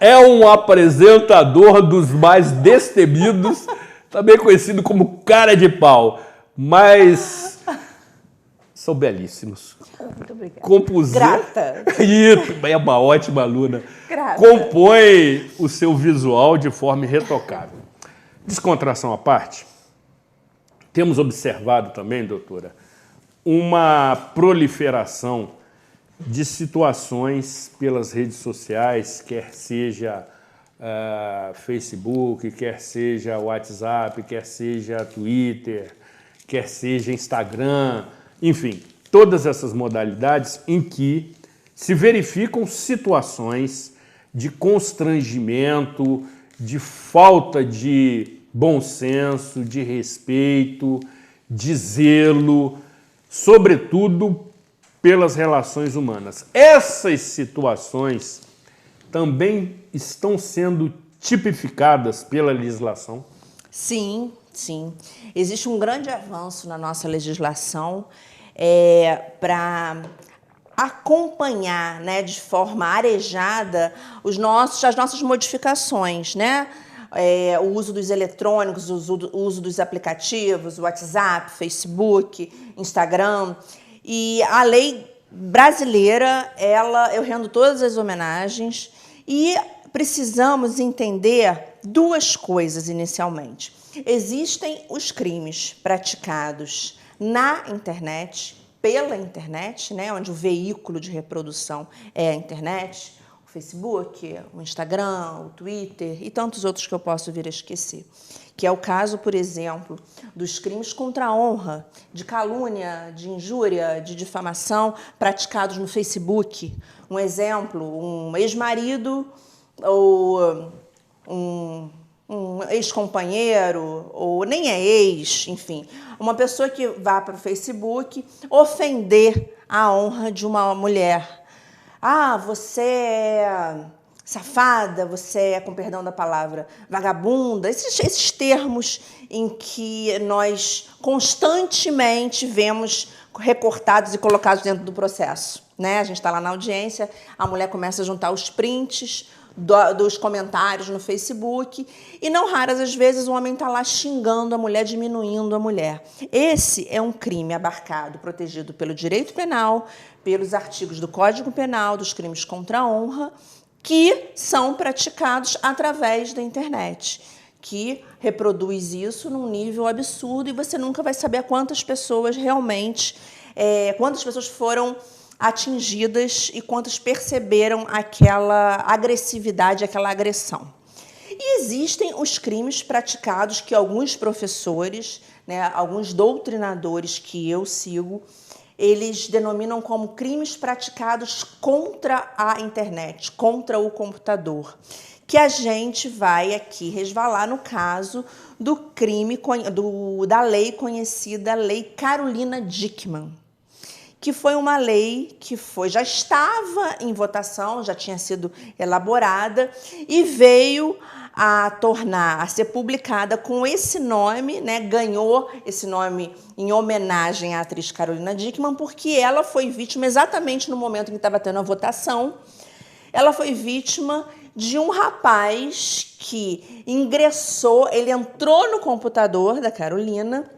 É um apresentador dos mais destemidos, também conhecido como cara de pau, mas são belíssimos. Muito obrigada. Grata. É uma ótima aluna. Grata. Compõe o seu visual de forma irretocável. Descontração à parte, temos observado também, doutora, uma proliferação de situações pelas redes sociais, quer seja Facebook, quer seja WhatsApp, quer seja Twitter, quer seja Instagram, enfim, todas essas modalidades em que se verificam situações de constrangimento, de falta de bom senso, de respeito, de zelo, sobretudo pelas relações humanas. Essas situações também estão sendo tipificadas pela legislação? Sim, sim. Existe um grande avanço na nossa legislação para acompanhar, né, de forma arejada as nossas modificações, né? O uso dos eletrônicos, o uso dos aplicativos, WhatsApp, Facebook, Instagram. E a lei brasileira, eu rendo todas as homenagens e precisamos entender duas coisas inicialmente. Existem os crimes praticados na internet, pela internet, né, onde o veículo de reprodução é a internet, o Facebook, o Instagram, o Twitter e tantos outros que eu posso vir a esquecer. Que é o caso, por exemplo, dos crimes contra a honra, de calúnia, de injúria, de difamação praticados no Facebook. Um exemplo, um ex-marido ou um ex-companheiro, ou nem é ex, enfim, uma pessoa que vá para o Facebook ofender a honra de uma mulher. Ah, você é safada, você é, com perdão da palavra, vagabunda, esses termos em que nós constantemente vemos recortados e colocados dentro do processo, né? A gente está lá na audiência, a mulher começa a juntar os prints dos comentários no Facebook e não raras as vezes o homem está lá xingando a mulher, diminuindo a mulher. Esse é um crime abarcado, protegido pelo direito penal, pelos artigos do Código Penal, dos crimes contra a honra, que são praticados através da internet, que reproduz isso num nível absurdo e você nunca vai saber quantas pessoas realmente, quantas pessoas foram atingidas e quantas perceberam aquela agressividade, aquela agressão. E existem os crimes praticados que alguns professores, né, alguns doutrinadores que eu sigo, eles denominam como crimes praticados contra a internet, contra o computador, que a gente vai aqui resvalar no caso do crime, da lei conhecida, Lei Carolina Dickmann, que foi uma lei que já estava em votação, já tinha sido elaborada e veio a ser publicada com esse nome, né? Ganhou esse nome em homenagem à atriz Carolina Dickmann, porque ela foi vítima exatamente no momento em que estava tendo a votação Ela foi vítima de um rapaz que ingressou, ele entrou no computador da Carolina,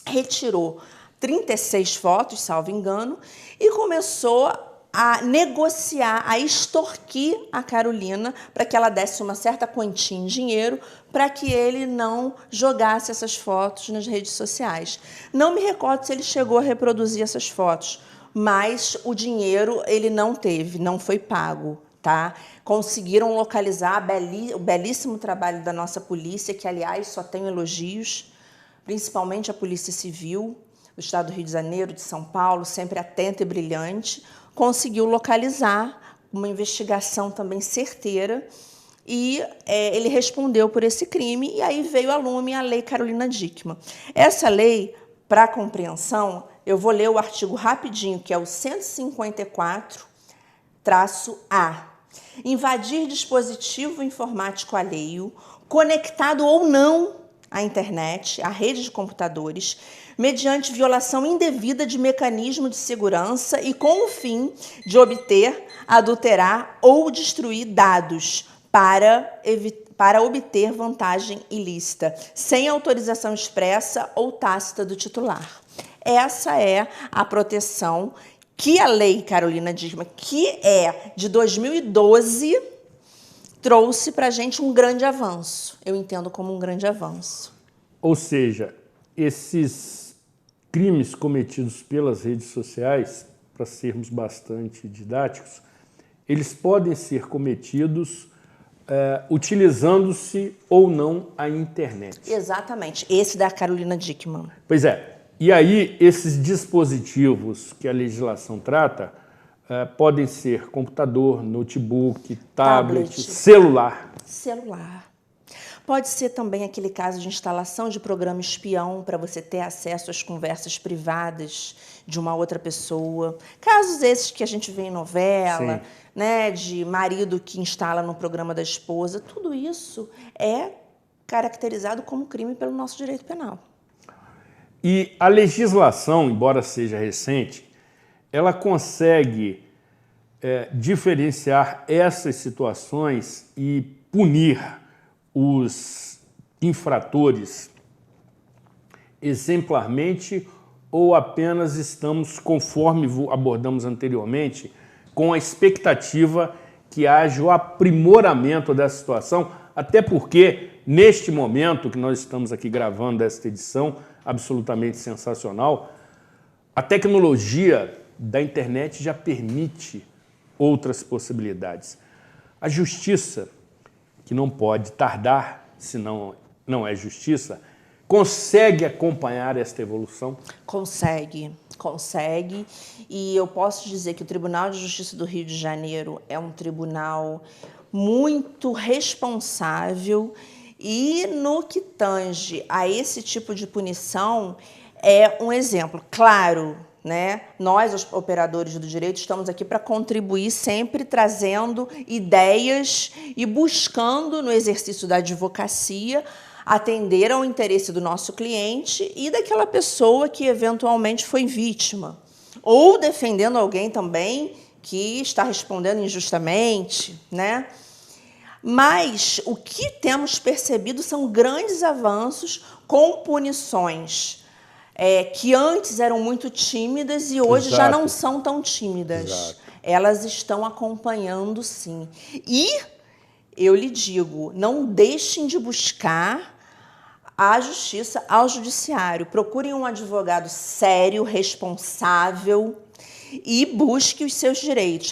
retirou 36 fotos, salvo engano, e começou a negociar, a extorquir a Carolina para que ela desse uma certa quantia em dinheiro para que ele não jogasse essas fotos nas redes sociais. Não me recordo se ele chegou a reproduzir essas fotos, mas o dinheiro ele não teve, não foi pago. Tá? Conseguiram localizar o belíssimo trabalho da nossa polícia, que, aliás, só tem elogios, principalmente a Polícia Civil do Estado do Rio de Janeiro, de São Paulo, sempre atenta e brilhante, conseguiu localizar uma investigação também certeira e ele respondeu por esse crime, e aí veio a lume a Lei Carolina Dickmann. Essa lei, para compreensão, eu vou ler o artigo rapidinho, que é o 154-A. Invadir dispositivo informático alheio, conectado ou não à internet, à rede de computadores, mediante violação indevida de mecanismo de segurança e com o fim de obter, adulterar ou destruir dados para obter vantagem ilícita, sem autorização expressa ou tácita do titular. Essa é a proteção que a Lei Carolina Dickmann, que é de 2012, trouxe para a gente um grande avanço. Eu entendo como um grande avanço. Ou seja, esses crimes cometidos pelas redes sociais, para sermos bastante didáticos, eles podem ser cometidos utilizando-se ou não a internet. Exatamente. Esse da Carolina Dickmann. Pois é. E aí, esses dispositivos que a legislação trata podem ser computador, notebook, tablet, celular. Celular. Pode ser também aquele caso de instalação de programa espião para você ter acesso às conversas privadas de uma outra pessoa. Casos esses que a gente vê em novela, né, de marido que instala no programa da esposa. Tudo isso é caracterizado como crime pelo nosso direito penal. E a legislação, embora seja recente, ela consegue diferenciar essas situações e punir os infratores exemplarmente, ou apenas estamos, conforme abordamos anteriormente, com a expectativa que haja o aprimoramento dessa situação, até porque, neste momento que nós estamos aqui gravando esta edição, absolutamente sensacional, a tecnologia da internet já permite outras possibilidades. A justiça, que não pode tardar, senão não é justiça, consegue acompanhar esta evolução? Consegue. E eu posso dizer que o Tribunal de Justiça do Rio de Janeiro é um tribunal muito responsável e, no que tange a esse tipo de punição, é um exemplo. Claro, né? Nós, os operadores do direito, estamos aqui para contribuir, sempre trazendo ideias e buscando, no exercício da advocacia, atender ao interesse do nosso cliente e daquela pessoa que eventualmente foi vítima. Ou defendendo alguém também que está respondendo injustamente, né? Mas o que temos percebido são grandes avanços com punições que antes eram muito tímidas e hoje já não são tão tímidas. Elas estão acompanhando, sim. E eu lhe digo, não deixem de buscar a justiça, ao judiciário. Procurem um advogado sério, responsável e busque os seus direitos.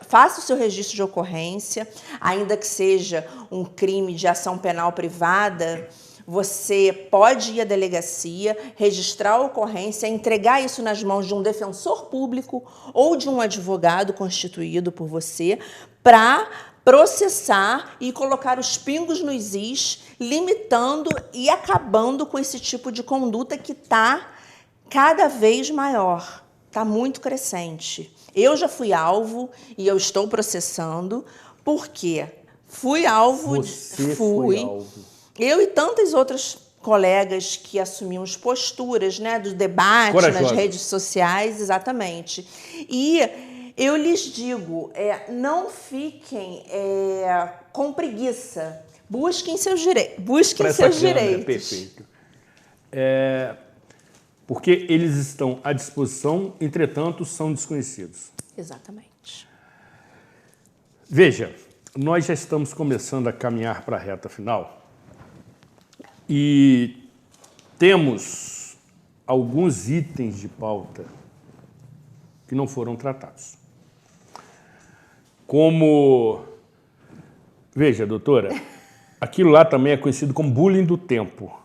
Faça o seu registro de ocorrência, ainda que seja um crime de ação penal privada. Você pode ir à delegacia, registrar a ocorrência, entregar isso nas mãos de um defensor público ou de um advogado constituído por você para processar e colocar os pingos nos is, limitando e acabando com esse tipo de conduta que está cada vez maior, está muito crescente. Eu já fui alvo e eu estou processando, porque fui alvo. Você foi alvo. Eu e tantas outras colegas que assumimos posturas, né, do debate nas redes sociais, exatamente. E Eu lhes digo, não fiquem com preguiça. Busquem seus direitos. Busquem seus direitos. Perfeito. Porque eles estão à disposição, entretanto, são desconhecidos. Exatamente. Veja, nós já estamos começando a caminhar para a reta final e temos alguns itens de pauta que não foram tratados. Como... Veja, doutora, aquilo lá também é conhecido como bullying do tempo,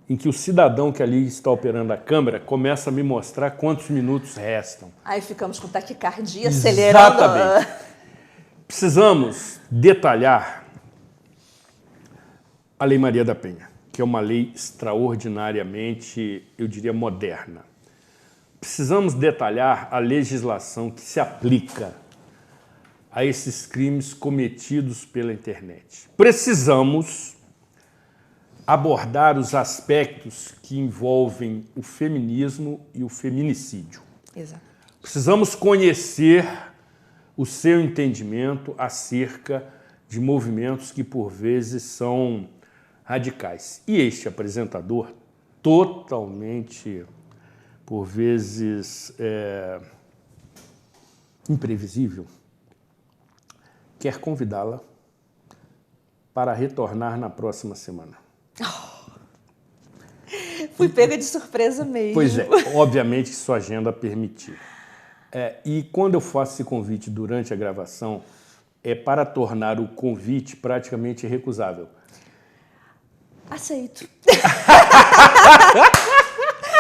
em que o cidadão que ali está operando a câmera começa a me mostrar quantos minutos restam. Aí ficamos com taquicardia, acelerando. Exatamente. Precisamos detalhar a Lei Maria da Penha, que é uma lei extraordinariamente, eu diria, moderna. Precisamos detalhar a legislação que se aplica a esses crimes cometidos pela internet. Precisamos abordar os aspectos que envolvem o feminismo e o feminicídio. Exato. Precisamos conhecer o seu entendimento acerca de movimentos que, por vezes, são radicais. E este apresentador, totalmente, por vezes, imprevisível, quer convidá-la para retornar na próxima semana. Fui pega de surpresa mesmo. Pois é, obviamente que sua agenda permitir. E quando eu faço esse convite durante a gravação, é para tornar o convite praticamente irrecusável. Aceito.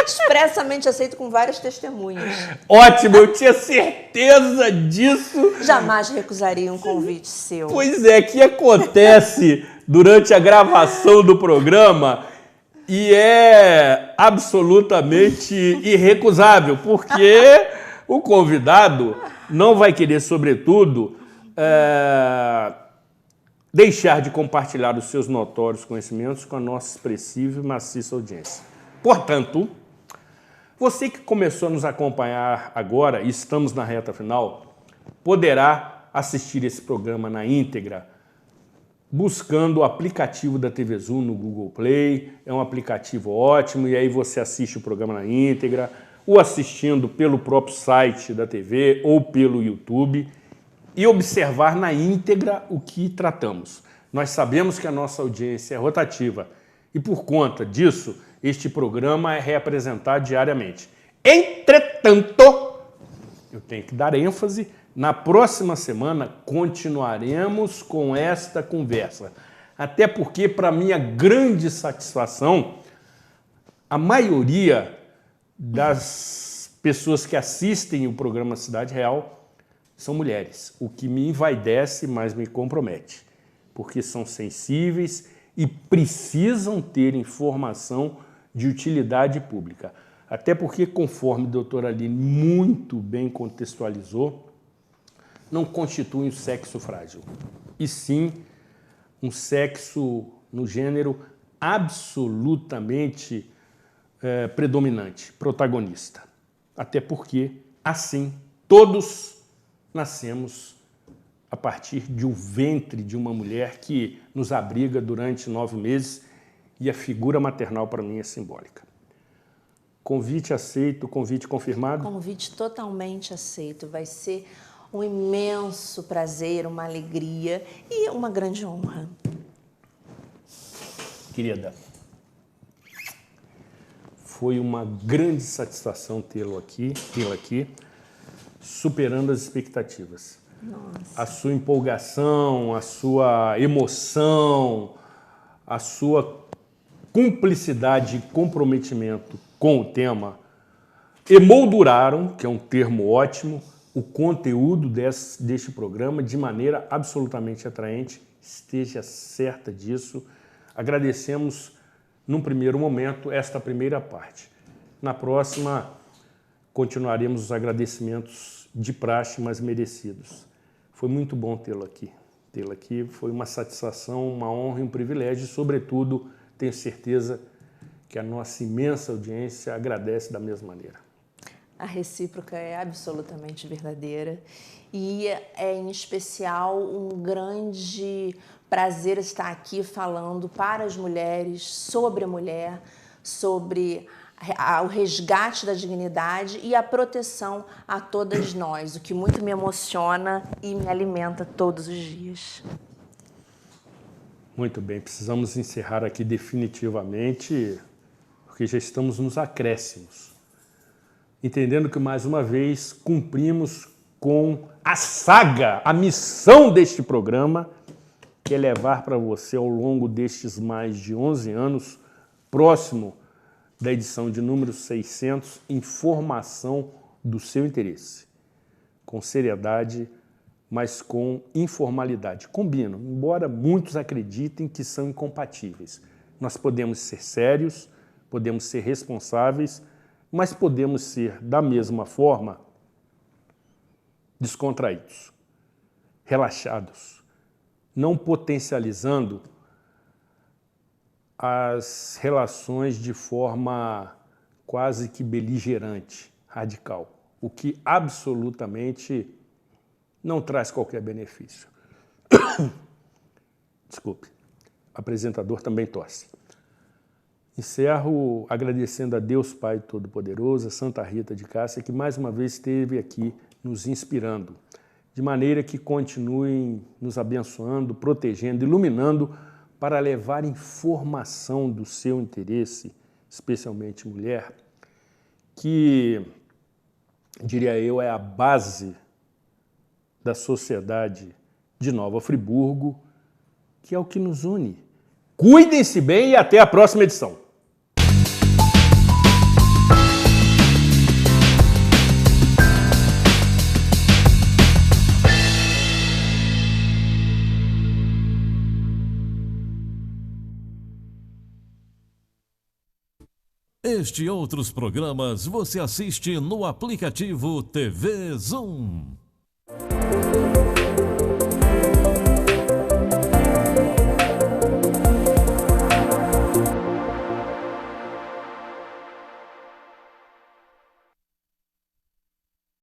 Expressamente aceito com várias testemunhas. Ótimo, eu tinha certeza disso. Jamais recusaria um convite seu. Pois é, que acontece durante a gravação do programa e é absolutamente irrecusável, porque o convidado não vai querer, sobretudo, deixar de compartilhar os seus notórios conhecimentos com a nossa expressiva e maciça audiência. Portanto, você que começou a nos acompanhar agora, e estamos na reta final, poderá assistir esse programa na íntegra buscando o aplicativo da TV Zoom no Google Play. É um aplicativo ótimo e aí você assiste o programa na íntegra, ou assistindo pelo próprio site da TV ou pelo YouTube e observar na íntegra o que tratamos. Nós sabemos que a nossa audiência é rotativa e, por conta disso, este programa é reapresentado diariamente. Entretanto, eu tenho que dar ênfase, na próxima semana continuaremos com esta conversa. Até porque, para minha grande satisfação, a maioria das pessoas que assistem o programa Cidade Real são mulheres, o que me envaidece, mas me compromete, porque são sensíveis e precisam ter informação de utilidade pública. Até porque, conforme a doutora Aline muito bem contextualizou, não constitui um sexo frágil, e sim um sexo no gênero absolutamente predominante, protagonista. Até porque, assim, todos nascemos a partir de um ventre de uma mulher que nos abriga durante 9 meses e a figura maternal para mim é simbólica. Convite aceito, convite confirmado? Convite totalmente aceito. Vai ser um imenso prazer, uma alegria e uma grande honra. Querida, foi uma grande satisfação tê-la aqui, superando as expectativas. Nossa. A sua empolgação, a sua emoção, a sua cumplicidade e comprometimento com o tema emolduraram, que é um termo ótimo, o conteúdo deste programa de maneira absolutamente atraente. Esteja certa disso. Agradecemos, num primeiro momento, esta primeira parte. Na próxima, continuaremos os agradecimentos de praxe, mas merecidos. Foi muito bom tê-lo aqui. Tê-lo aqui foi uma satisfação, uma honra e um privilégio. E, sobretudo, tenho certeza que a nossa imensa audiência agradece da mesma maneira. A recíproca é absolutamente verdadeira e é, em especial, um grande prazer estar aqui falando para as mulheres, sobre a mulher, sobre o resgate da dignidade e a proteção a todas nós, o que muito me emociona e me alimenta todos os dias. Muito bem, precisamos encerrar aqui definitivamente, porque já estamos nos acréscimos. Entendendo que, mais uma vez, cumprimos com a saga, a missão deste programa, que é levar para você, ao longo destes mais de 11 anos, próximo da edição de número 600, informação do seu interesse, com seriedade, mas com informalidade. Combinam, embora muitos acreditem que são incompatíveis. Nós podemos ser sérios, podemos ser responsáveis, mas podemos ser, da mesma forma, descontraídos, relaxados, não potencializando as relações de forma quase que beligerante, radical, o que absolutamente não traz qualquer benefício. Desculpe, o apresentador também tosse. Encerro agradecendo a Deus Pai Todo-Poderoso, a Santa Rita de Cássia, que mais uma vez esteve aqui nos inspirando, de maneira que continuem nos abençoando, protegendo, iluminando, para levar informação do seu interesse, especialmente mulher, que, diria eu, é a base da sociedade de Nova Friburgo, que é o que nos une. Cuidem-se bem e até a próxima edição. Este e outros programas você assiste no aplicativo TV Zoom.